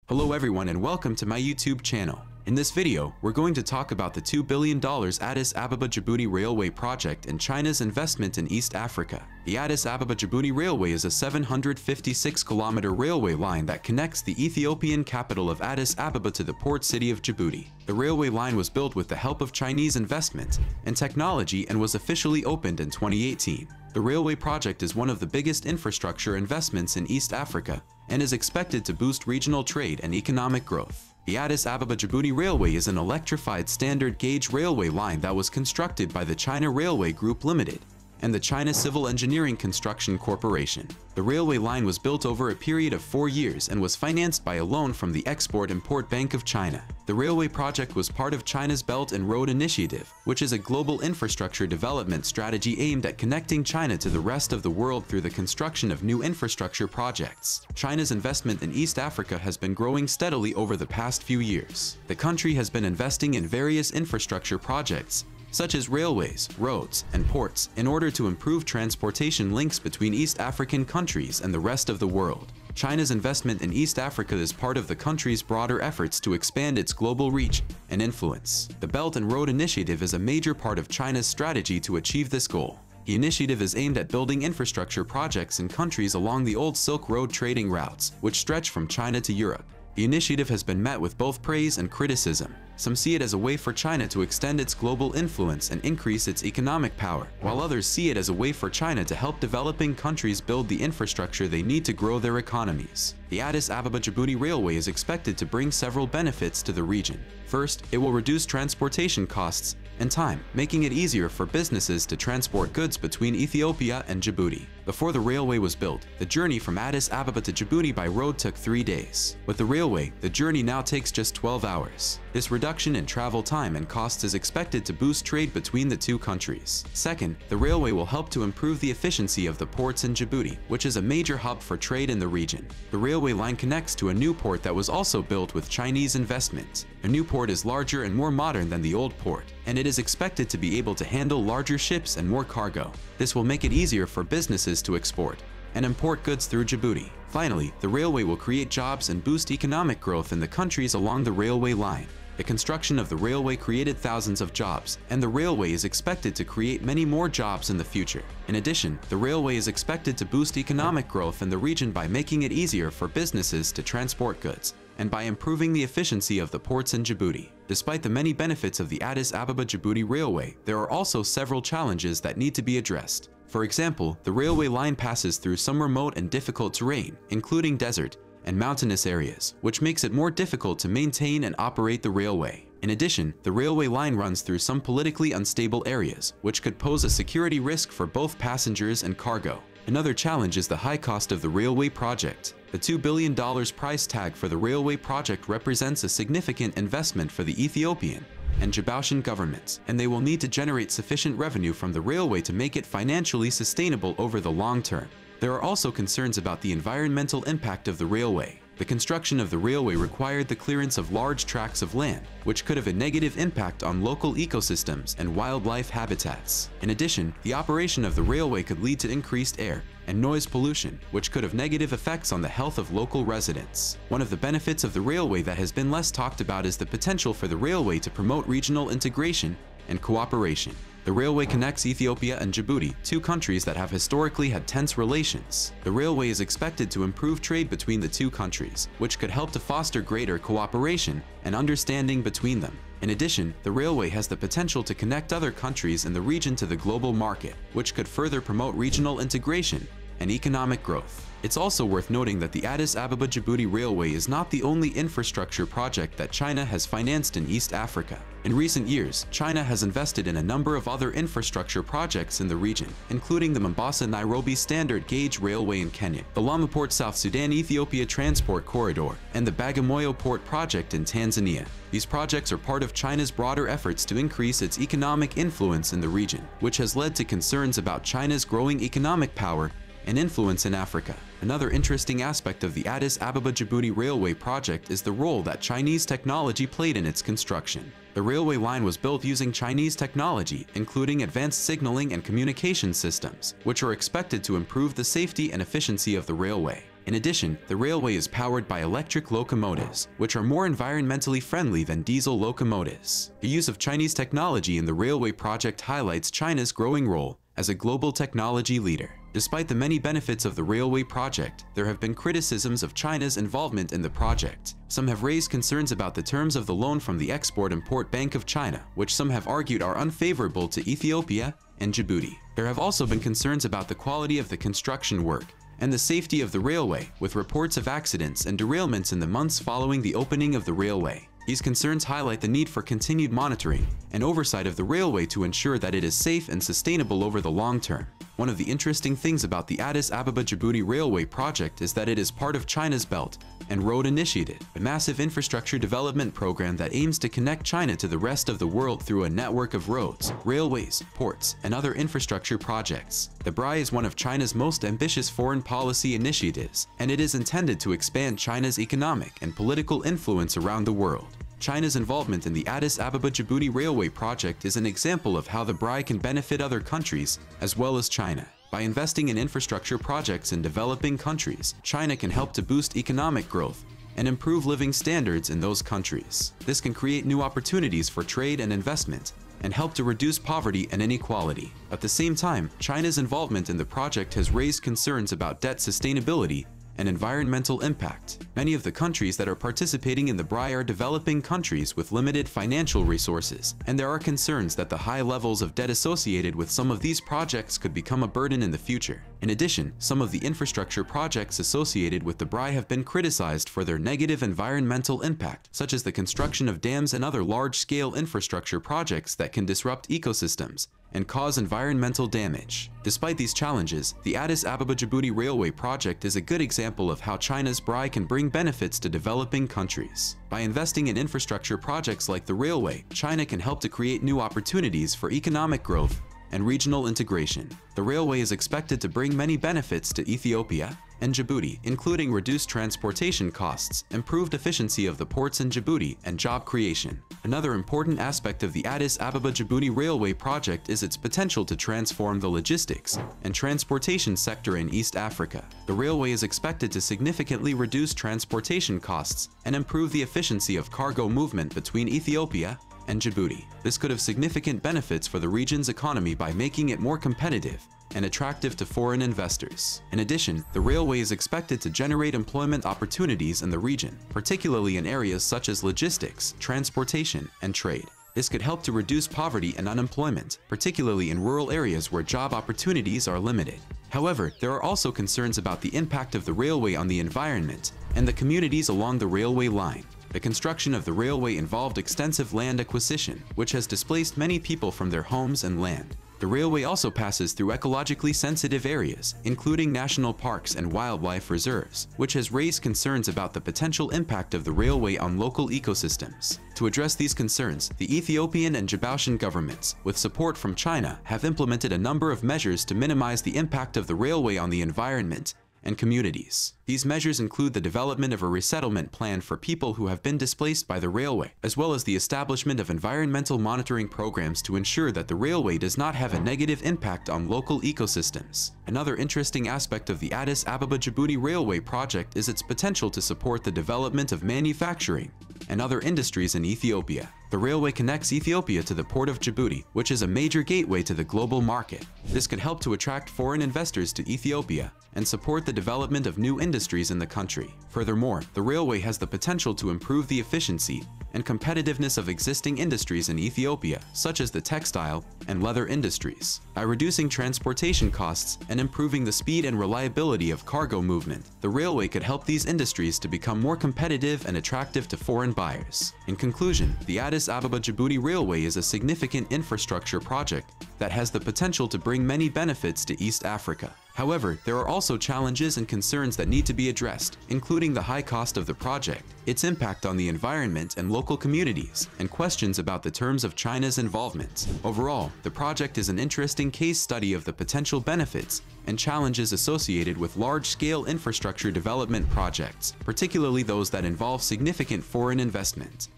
Hello everyone and welcome to my YouTube channel. In this video, we're going to talk about the $2 billion Addis Ababa-Djibouti Railway project and China's investment in East Africa. The Addis Ababa-Djibouti Railway is a 756-kilometer railway line that connects the Ethiopian capital of Addis Ababa to the port city of Djibouti. The railway line was built with the help of Chinese investment and technology and was officially opened in 2018. The railway project is one of the biggest infrastructure investments in East Africa and is expected to boost regional trade and economic growth. The Addis Ababa-Djibouti Railway is an electrified standard gauge railway line that was constructed by the China Railway Group Limited and the China Civil Engineering Construction Corporation. The railway line was built over a period of 4 years and was financed by a loan from the Export-Import Bank of China. The railway project was part of China's Belt and Road Initiative, which is a global infrastructure development strategy aimed at connecting China to the rest of the world through the construction of new infrastructure projects. China's investment in East Africa has been growing steadily over the past few years. The country has been investing in various infrastructure projects, such as railways, roads, and ports, in order to improve transportation links between East African countries and the rest of the world. China's investment in East Africa is part of the country's broader efforts to expand its global reach and influence. The Belt and Road Initiative is a major part of China's strategy to achieve this goal. The initiative is aimed at building infrastructure projects in countries along the old Silk Road trading routes, which stretch from China to Europe. The initiative has been met with both praise and criticism. Some see it as a way for China to extend its global influence and increase its economic power, while others see it as a way for China to help developing countries build the infrastructure they need to grow their economies. The Addis Ababa-Djibouti Railway is expected to bring several benefits to the region. First, it will reduce transportation costs and time, making it easier for businesses to transport goods between Ethiopia and Djibouti. Before the railway was built, the journey from Addis Ababa to Djibouti by road took 3 days. With the railway, the journey now takes just 12 hours. This reduction in travel time and costs is expected to boost trade between the two countries. Second, the railway will help to improve the efficiency of the ports in Djibouti, which is a major hub for trade in the region. The railway line connects to a new port that was also built with Chinese investment. The new port is larger and more modern than the old port, and it is expected to be able to handle larger ships and more cargo. This will make it easier for businesses to export and import goods through Djibouti. Finally, the railway will create jobs and boost economic growth in the countries along the railway line. The construction of the railway created thousands of jobs, and the railway is expected to create many more jobs in the future. In addition, the railway is expected to boost economic growth in the region by making it easier for businesses to transport goods and by improving the efficiency of the ports in Djibouti. Despite the many benefits of the Addis Ababa-Djibouti Railway, there are also several challenges that need to be addressed. For example, the railway line passes through some remote and difficult terrain, including desert and mountainous areas, which makes it more difficult to maintain and operate the railway. In addition, the railway line runs through some politically unstable areas, which could pose a security risk for both passengers and cargo. Another challenge is the high cost of the railway project. The $2 billion price tag for the railway project represents a significant investment for the Ethiopian and Djiboutian governments, and they will need to generate sufficient revenue from the railway to make it financially sustainable over the long term. There are also concerns about the environmental impact of the railway. The construction of the railway required the clearance of large tracts of land, which could have a negative impact on local ecosystems and wildlife habitats. In addition, the operation of the railway could lead to increased air and noise pollution, which could have negative effects on the health of local residents. One of the benefits of the railway that has been less talked about is the potential for the railway to promote regional integration and cooperation. The railway connects Ethiopia and Djibouti, two countries that have historically had tense relations. The railway is expected to improve trade between the two countries, which could help to foster greater cooperation and understanding between them. In addition, the railway has the potential to connect other countries in the region to the global market, which could further promote regional integration and economic growth. It's also worth noting that the Addis Ababa-Djibouti Railway is not the only infrastructure project that China has financed in East Africa. In recent years, China has invested in a number of other infrastructure projects in the region, including the Mombasa-Nairobi Standard Gauge Railway in Kenya, the Lamu Port-South Sudan-Ethiopia Transport Corridor, and the Bagamoyo Port Project in Tanzania. These projects are part of China's broader efforts to increase its economic influence in the region, which has led to concerns about China's growing economic power and influence in Africa. Another interesting aspect of the Addis Ababa-Djibouti Railway project is the role that Chinese technology played in its construction. The railway line was built using Chinese technology, including advanced signaling and communication systems, which are expected to improve the safety and efficiency of the railway. In addition, the railway is powered by electric locomotives, which are more environmentally friendly than diesel locomotives. The use of Chinese technology in the railway project highlights China's growing role as a global technology leader. Despite the many benefits of the railway project, there have been criticisms of China's involvement in the project. Some have raised concerns about the terms of the loan from the Export-Import Bank of China, which some have argued are unfavorable to Ethiopia and Djibouti. There have also been concerns about the quality of the construction work and the safety of the railway, with reports of accidents and derailments in the months following the opening of the railway. These concerns highlight the need for continued monitoring and oversight of the railway to ensure that it is safe and sustainable over the long term. One of the interesting things about the Addis Ababa-Djibouti Railway project is that it is part of China's Belt and Road Initiative, a massive infrastructure development program that aims to connect China to the rest of the world through a network of roads, railways, ports, and other infrastructure projects. The BRI is one of China's most ambitious foreign policy initiatives, and it is intended to expand China's economic and political influence around the world. China's involvement in the Addis Ababa-Djibouti Railway project is an example of how the BRI can benefit other countries as well as China. By investing in infrastructure projects in developing countries, China can help to boost economic growth and improve living standards in those countries. This can create new opportunities for trade and investment and help to reduce poverty and inequality. At the same time, China's involvement in the project has raised concerns about debt sustainability and environmental impact. Many of the countries that are participating in the BRI are developing countries with limited financial resources, and there are concerns that the high levels of debt associated with some of these projects could become a burden in the future. In addition, some of the infrastructure projects associated with the BRI have been criticized for their negative environmental impact, such as the construction of dams and other large-scale infrastructure projects that can disrupt ecosystems and cause environmental damage. Despite these challenges, the Addis Ababa-Djibouti Railway project is a good example of how China's BRI can bring benefits to developing countries. By investing in infrastructure projects like the railway, China can help to create new opportunities for economic growth and regional integration. The railway is expected to bring many benefits to Ethiopia and Djibouti, including reduced transportation costs, improved efficiency of the ports in Djibouti, and job creation. Another important aspect of the Addis Ababa-Djibouti Railway project is its potential to transform the logistics and transportation sector in East Africa. The railway is expected to significantly reduce transportation costs and improve the efficiency of cargo movement between Ethiopia and Djibouti. This could have significant benefits for the region's economy by making it more competitive and attractive to foreign investors. In addition, the railway is expected to generate employment opportunities in the region, particularly in areas such as logistics, transportation, and trade. This could help to reduce poverty and unemployment, particularly in rural areas where job opportunities are limited. However, there are also concerns about the impact of the railway on the environment and the communities along the railway line. The construction of the railway involved extensive land acquisition, which has displaced many people from their homes and land. The railway also passes through ecologically sensitive areas, including national parks and wildlife reserves, which has raised concerns about the potential impact of the railway on local ecosystems. To address these concerns, the Ethiopian and Djiboutian governments, with support from China, have implemented a number of measures to minimize the impact of the railway on the environment and communities. These measures include the development of a resettlement plan for people who have been displaced by the railway, as well as the establishment of environmental monitoring programs to ensure that the railway does not have a negative impact on local ecosystems. Another interesting aspect of the Addis Ababa-Djibouti Railway project is its potential to support the development of manufacturing and other industries in Ethiopia. The railway connects Ethiopia to the port of Djibouti, which is a major gateway to the global market. This could help to attract foreign investors to Ethiopia and support the development of new industries in the country. Furthermore, the railway has the potential to improve the efficiency and competitiveness of existing industries in Ethiopia, such as the textile and leather industries. By reducing transportation costs and improving the speed and reliability of cargo movement, the railway could help these industries to become more competitive and attractive to foreign buyers. In conclusion, the Addis Ababa-Djibouti Railway is a significant infrastructure project that has the potential to bring many benefits to East Africa. However, there are also challenges and concerns that need to be addressed, including the high cost of the project, its impact on the environment and local communities, and questions about the terms of China's involvement. Overall, the project is an interesting case study of the potential benefits and challenges associated with large-scale infrastructure development projects, particularly those that involve significant foreign investment.